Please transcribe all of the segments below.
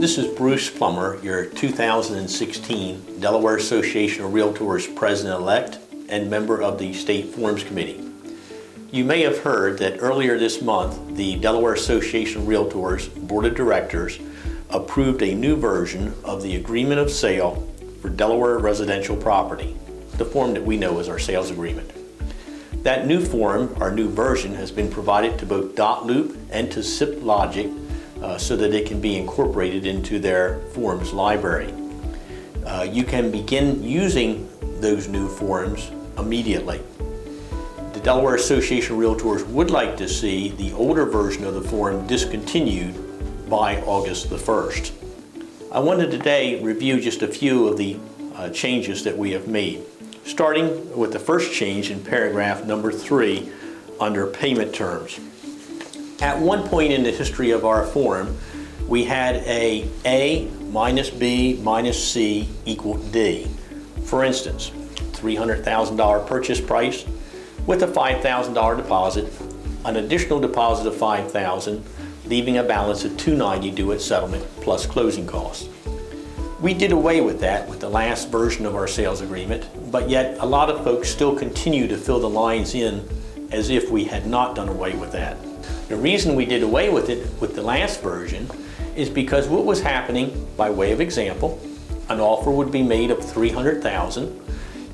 This is Bruce Plummer, your 2016 Delaware Association of Realtors President-elect and member of the State Forms Committee. You may have heard that earlier this month, the Delaware Association of Realtors Board of Directors approved a new version of the Agreement of Sale for Delaware residential property, the form that we know as our sales agreement. That new form, our new version, has been provided to both dotloop and to SIP-Logic so that it can be incorporated into their forms library. You can begin using those new forms immediately. The Delaware Association of Realtors would like to see the older version of the form discontinued by August the 1st. I wanted to today review just a few of the changes that we have made, starting with the first change in paragraph number 3 under payment terms. At one point in the history of our form, we had A minus B minus C equal D. For instance, $300,000 purchase price with a $5,000 deposit, an additional deposit of $5,000, leaving a balance of $290 due at settlement plus closing costs. We did away with that with the last version of our sales agreement, but yet a lot of folks still continue to fill the lines in as if we had not done away with that. The reason we did away with it with the last version is because what was happening, by way of example, an offer would be made of $300,000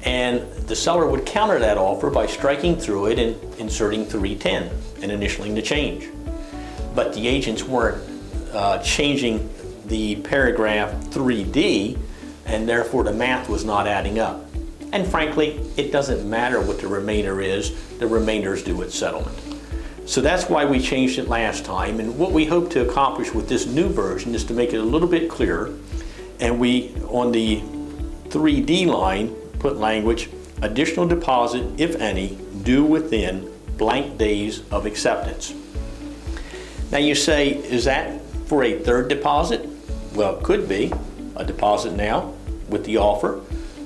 and the seller would counter that offer by striking through it and inserting $310 and initialing the change. But the agents weren't changing the paragraph 3D, and therefore the math was not adding up. And frankly, it doesn't matter what the remainder is, the remainder is due at settlement. So that's why we changed it last time, and what we hope to accomplish with this new version is to make it a little bit clearer, and we, on the 3D line, put language, additional deposit, if any, due within blank days of acceptance. Now you say, is that for a third deposit? Well, it could be a deposit now with the offer,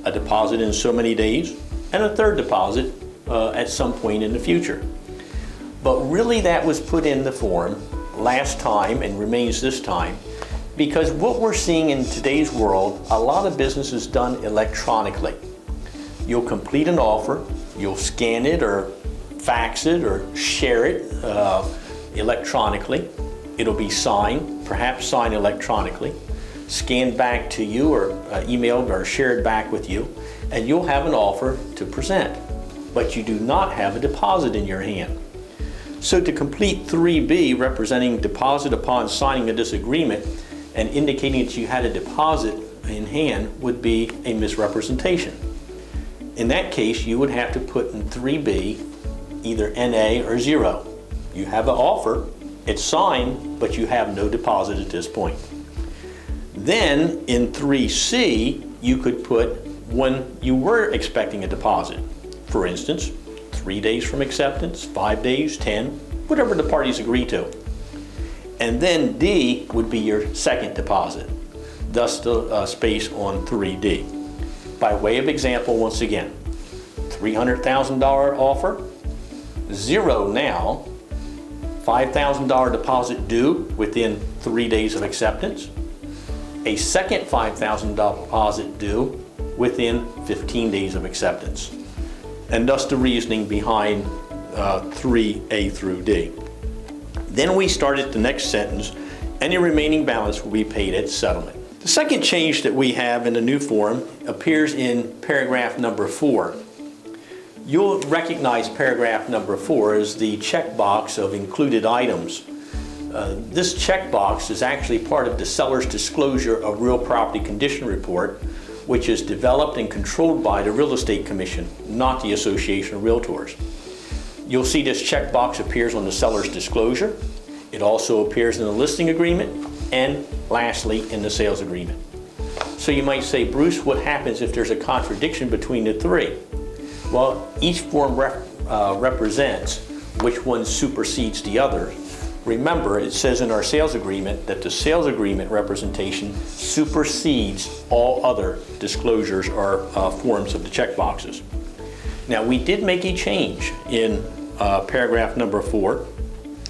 a deposit in so many days, and a third deposit at some point in the future. But really that was put in the form last time and remains this time because what we're seeing in today's world, a lot of business is done electronically. You'll complete an offer, you'll scan it or fax it or share it electronically. It'll be signed, perhaps signed electronically, scanned back to you or emailed or shared back with you, and you'll have an offer to present. But you do not have a deposit in your hand. So to complete 3B, representing deposit upon signing of this agreement and indicating that you had a deposit in hand would be a misrepresentation. In that case, you would have to put in 3B either NA or 0. You have an offer, it's signed, but you have no deposit at this point. Then in 3C, you could put when you were expecting a deposit. For instance, 3 days from acceptance, 5 days, 10, whatever the parties agree to. And then D would be your second deposit, thus the space on 3D. By way of example, once again, $300,000 offer, 0 now, $5,000 deposit due within 3 days of acceptance, a second $5,000 deposit due within 15 days of acceptance. And thus the reasoning behind 3A through D. Then we started the next sentence, any remaining balance will be paid at settlement. The second change that we have in the new form appears in paragraph number 4. You'll recognize paragraph number 4 as the checkbox of included items. This checkbox is actually part of the seller's disclosure of real property condition report, which is developed and controlled by the Real Estate Commission, not the Association of Realtors. You'll see this checkbox appears on the seller's disclosure. It also appears in the listing agreement, and lastly, in the sales agreement. So you might say, Bruce, what happens if there's a contradiction between the three? Well, each form represents which one supersedes the other. Remember, it says in our sales agreement that the sales agreement representation supersedes all other disclosures or forms of the checkboxes. Now, we did make a change in paragraph number 4,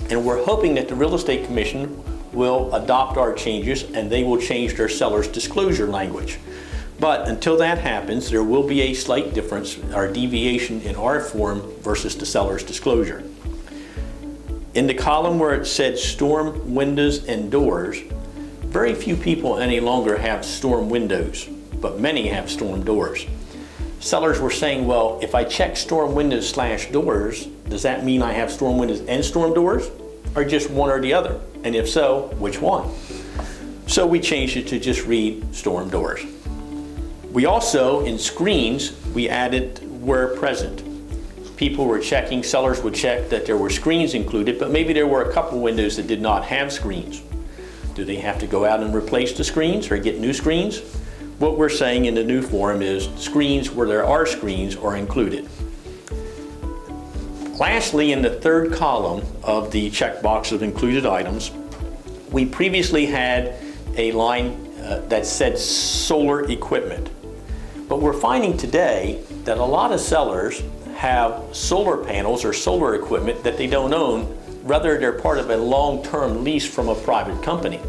and we're hoping that the Real Estate Commission will adopt our changes and they will change their seller's disclosure language. But until that happens, there will be a slight difference or deviation in our form versus the seller's disclosure. In the column where it said storm windows and doors, very few people any longer have storm windows, but many have storm doors. Sellers were saying, well, if I check storm windows/doors, does that mean I have storm windows and storm doors, or just one or the other? And if so, which one? So we changed it to just read storm doors. We also, in screens, we added where present. People were checking, sellers would check that there were screens included, but maybe there were a couple windows that did not have screens. Do they have to go out and replace the screens or get new screens? What we're saying in the new form is screens where there are screens are included. Lastly, in the third column of the checkbox of included items, we previously had a line that said solar equipment. But we're finding today that a lot of sellers have solar panels or solar equipment that they don't own, rather they're part of a long-term lease from a private company.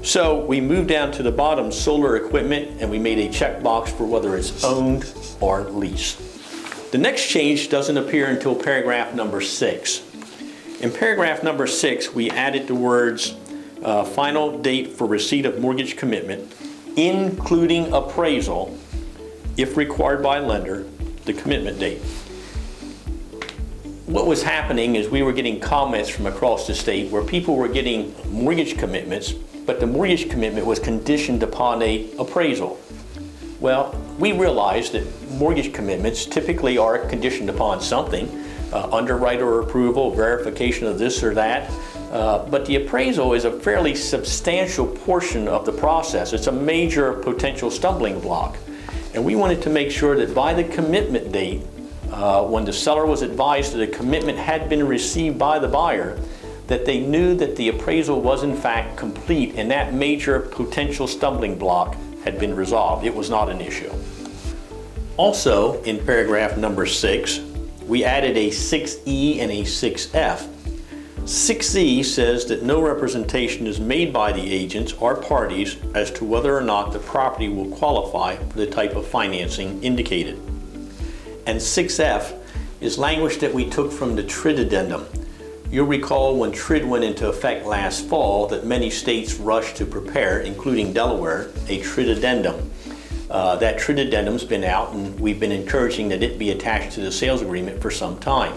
So we moved down to the bottom, solar equipment, and we made a checkbox for whether it's owned or leased. The next change doesn't appear until paragraph number 6. In paragraph number 6, we added the words final date for receipt of mortgage commitment, including appraisal, if required by lender, the commitment date. What was happening is we were getting comments from across the state where people were getting mortgage commitments, but the mortgage commitment was conditioned upon an appraisal. Well, we realized that mortgage commitments typically are conditioned upon something, underwriter approval, verification of this or that, but the appraisal is a fairly substantial portion of the process. It's a major potential stumbling block. And we wanted to make sure that by the commitment date, when the seller was advised that a commitment had been received by the buyer, that they knew that the appraisal was in fact complete and that major potential stumbling block had been resolved. It was not an issue. Also, in paragraph number 6, we added a 6E and a 6F. 6E says that no representation is made by the agents or parties as to whether or not the property will qualify for the type of financing indicated. And 6F is language that we took from the TRID addendum. You'll recall when TRID went into effect last fall that many states rushed to prepare, including Delaware, a TRID addendum. That TRID addendum's been out and we've been encouraging that it be attached to the sales agreement for some time.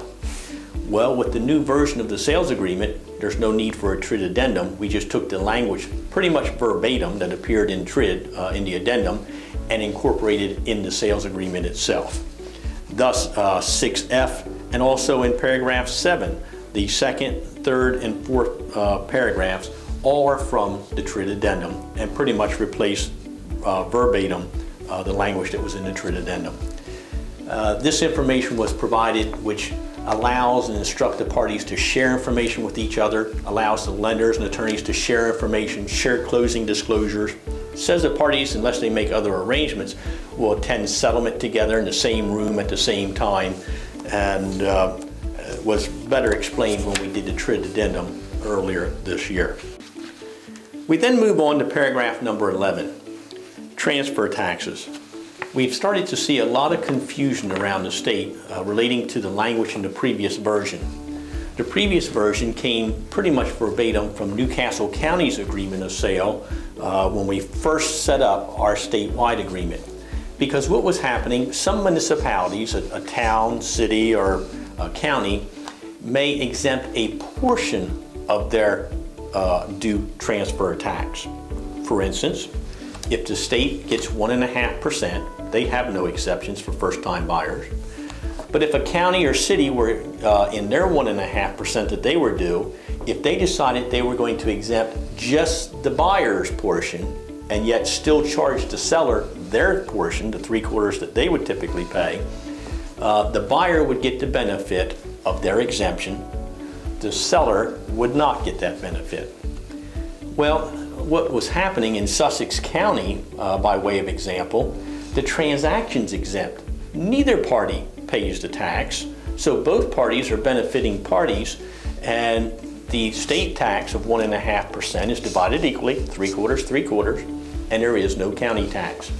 Well, with the new version of the sales agreement, there's no need for a TRID addendum. We just took the language pretty much verbatim that appeared in TRID, in the addendum, and incorporated in the sales agreement itself. Thus, 6F, and also in paragraph 7, the second, third, and fourth paragraphs all are from the TRID addendum and pretty much replace verbatim the language that was in the TRID addendum. This information was provided, which allows and instructs the parties to share information with each other, allows the lenders and attorneys to share information, share closing disclosures, says that parties, unless they make other arrangements, will attend settlement together in the same room at the same time, and was better explained when we did the TRID addendum earlier this year. We then move on to paragraph number 11, transfer taxes. We've started to see a lot of confusion around the state relating to the language in the previous version. The previous version came pretty much verbatim from Newcastle County's agreement of sale when we first set up our statewide agreement. Because what was happening, some municipalities, a town, city, or a county, may exempt a portion of their due transfer tax. For instance, if the state gets 1.5%, they have no exceptions for first-time buyers. But if a county or city were in their 1.5% that they were due, if they decided they were going to exempt just the buyer's portion and yet still charge the seller their portion, the 3/4 that they would typically pay, the buyer would get the benefit of their exemption. The seller would not get that benefit. Well, what was happening in Sussex County, by way of example, the transaction's exempt. Neither party pays the tax, so both parties are benefiting parties, and the state tax of 1.5% is divided equally, 3/4, and there is no county tax.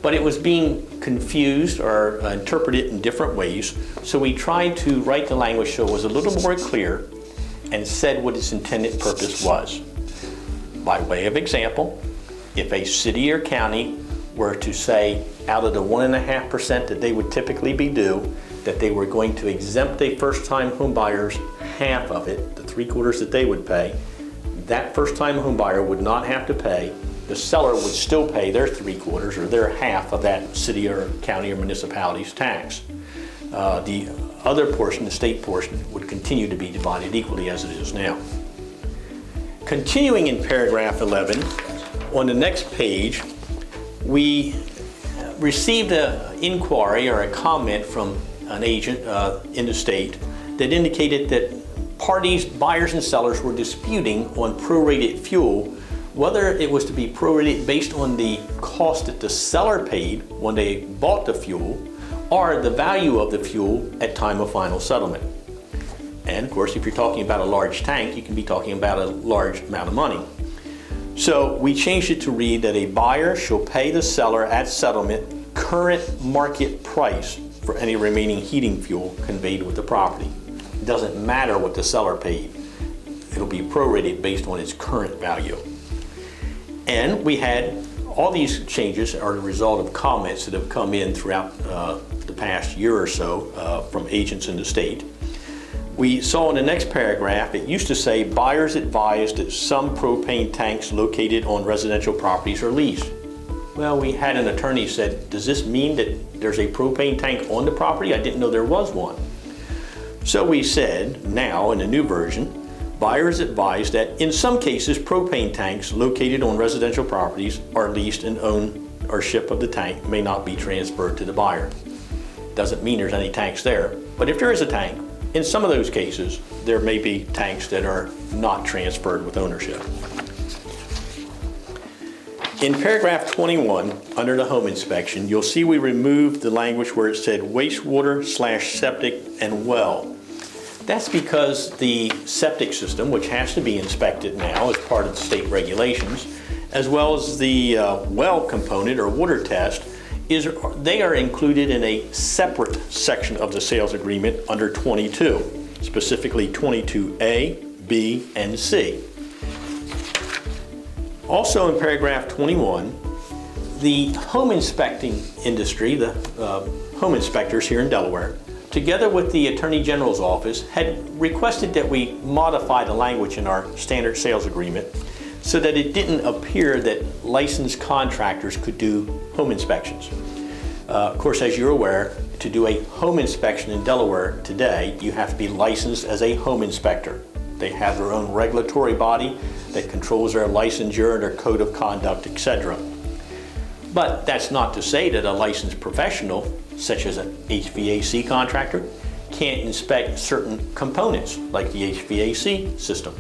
But it was being confused or interpreted in different ways, so we tried to write the language so it was a little more clear and said what its intended purpose was. By way of example, if a city or county were to say out of the 1.5% that they would typically be due, that they were going to exempt a first-time home buyers half of it, the 3/4 that they would pay, that first-time home buyer would not have to pay. The seller would still pay their 3/4 or their half of that city or county or municipality's tax. The other portion, the state portion, would continue to be divided equally as it is now. Continuing in paragraph 11, on the next page, we received an inquiry or a comment from an agent in the state that indicated that parties, buyers and sellers, were disputing on prorated fuel, whether it was to be prorated based on the cost that the seller paid when they bought the fuel or the value of the fuel at time of final settlement. And of course, if you're talking about a large tank, you can be talking about a large amount of money. So we changed it to read that a buyer shall pay the seller at settlement current market price for any remaining heating fuel conveyed with the property. It doesn't matter what the seller paid. It'll be prorated based on its current value. And we had all these changes are the result of comments that have come in throughout the past year or so from agents in the state. We saw in the next paragraph, it used to say buyers advised that some propane tanks located on residential properties are leased. Well, we had an attorney said, does this mean that there's a propane tank on the property? I didn't know there was one. So we said, now in the new version, buyers advised that in some cases propane tanks located on residential properties are leased and ownership of the tank may not be transferred to the buyer. Doesn't mean there's any tanks there, but if there is a tank, in some of those cases, there may be tanks that are not transferred with ownership. In paragraph 21, under the home inspection, you'll see we removed the language where it said wastewater/septic and well. That's because the septic system, which has to be inspected now as part of the state regulations, as well as the well component or water test, they are included in a separate section of the sales agreement under 22, specifically 22A, B, and C. Also in paragraph 21, the home inspecting industry, the home inspectors here in Delaware, together with the Attorney General's office, had requested that we modify the language in our standard sales agreement so that it didn't appear that licensed contractors could do home inspections. Of course, as you're aware, to do a home inspection in Delaware today, you have to be licensed as a home inspector. They have their own regulatory body that controls their licensure and their code of conduct, etc. But that's not to say that a licensed professional, such as an HVAC contractor, can't inspect certain components like the HVAC system.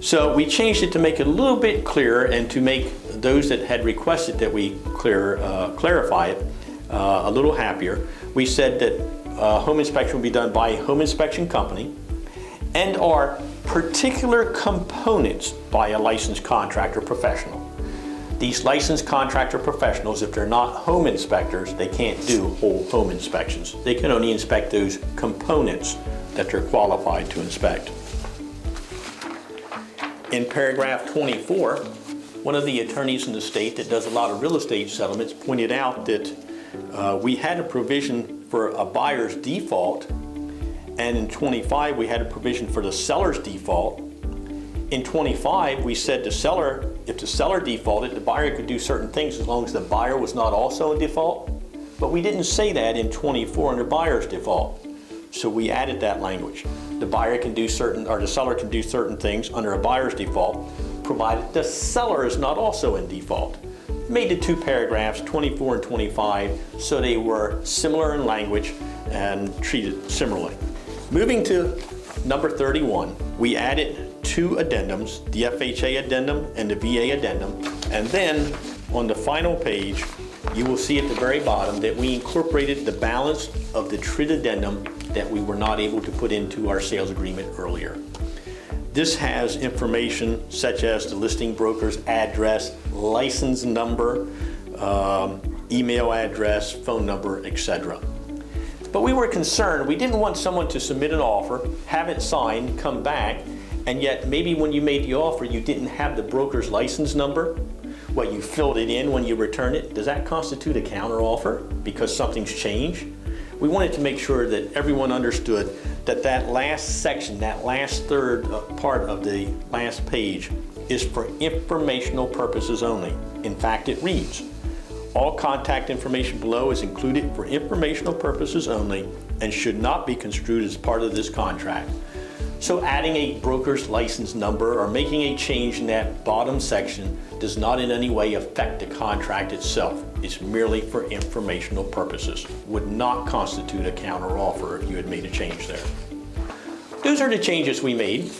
So we changed it to make it a little bit clearer and to make those that had requested that we clarify it a little happier. We said that home inspection will be done by a home inspection company and are particular components by a licensed contractor professional. These licensed contractor professionals, if they're not home inspectors, they can't do whole home inspections. They can only inspect those components that they're qualified to inspect. In paragraph 24, one of the attorneys in the state that does a lot of real estate settlements pointed out that we had a provision for a buyer's default, and in 25 we had a provision for the seller's default. In 25 we said the seller, if the seller defaulted, the buyer could do certain things as long as the buyer was not also in default. But we didn't say that in 24 under buyer's default. So we added that language. The buyer can do certain, or the seller can do certain things under a buyer's default, provided the seller is not also in default. Made the two paragraphs, 24 and 25, so they were similar in language and treated similarly. Moving to number 31, we added two addendums, the FHA addendum and the VA addendum, and then on the final page, you will see at the very bottom that we incorporated the balance of the TRID addendum that we were not able to put into our sales agreement earlier. This has information such as the listing broker's address, license number, email address, phone number, etc. But we were concerned. We didn't want someone to submit an offer, have it signed, come back, and yet maybe when you made the offer you didn't have the broker's license number. Well, you filled it in when you return it. Does that constitute a counteroffer because something's changed? We wanted to make sure that everyone understood that that last section, that last third part of the last page is for informational purposes only. In fact, it reads, all contact information below is included for informational purposes only and should not be construed as part of this contract. So adding a broker's license number or making a change in that bottom section does not in any way affect the contract itself. It's merely for informational purposes. Would not constitute a counteroffer if you had made a change there. Those are the changes we made.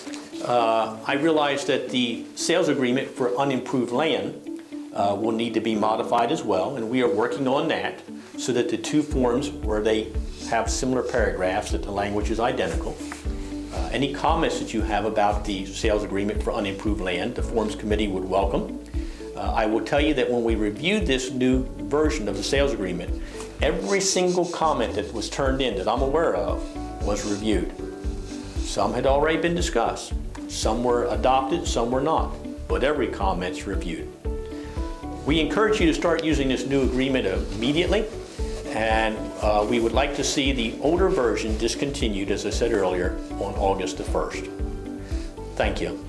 I realized that the sales agreement for unimproved land will need to be modified as well, and we are working on that so that the two forms where they have similar paragraphs, that the language is identical. Any comments that you have about the sales agreement for unimproved land, the Forms Committee would welcome. I will tell you that when we reviewed this new version of the sales agreement, every single comment that was turned in that I'm aware of was reviewed. Some had already been discussed, some were adopted, some were not, but every comment's reviewed. We encourage you to start using this new agreement immediately, and we would like to see the older version discontinued, as I said earlier, on August the 1st. Thank you.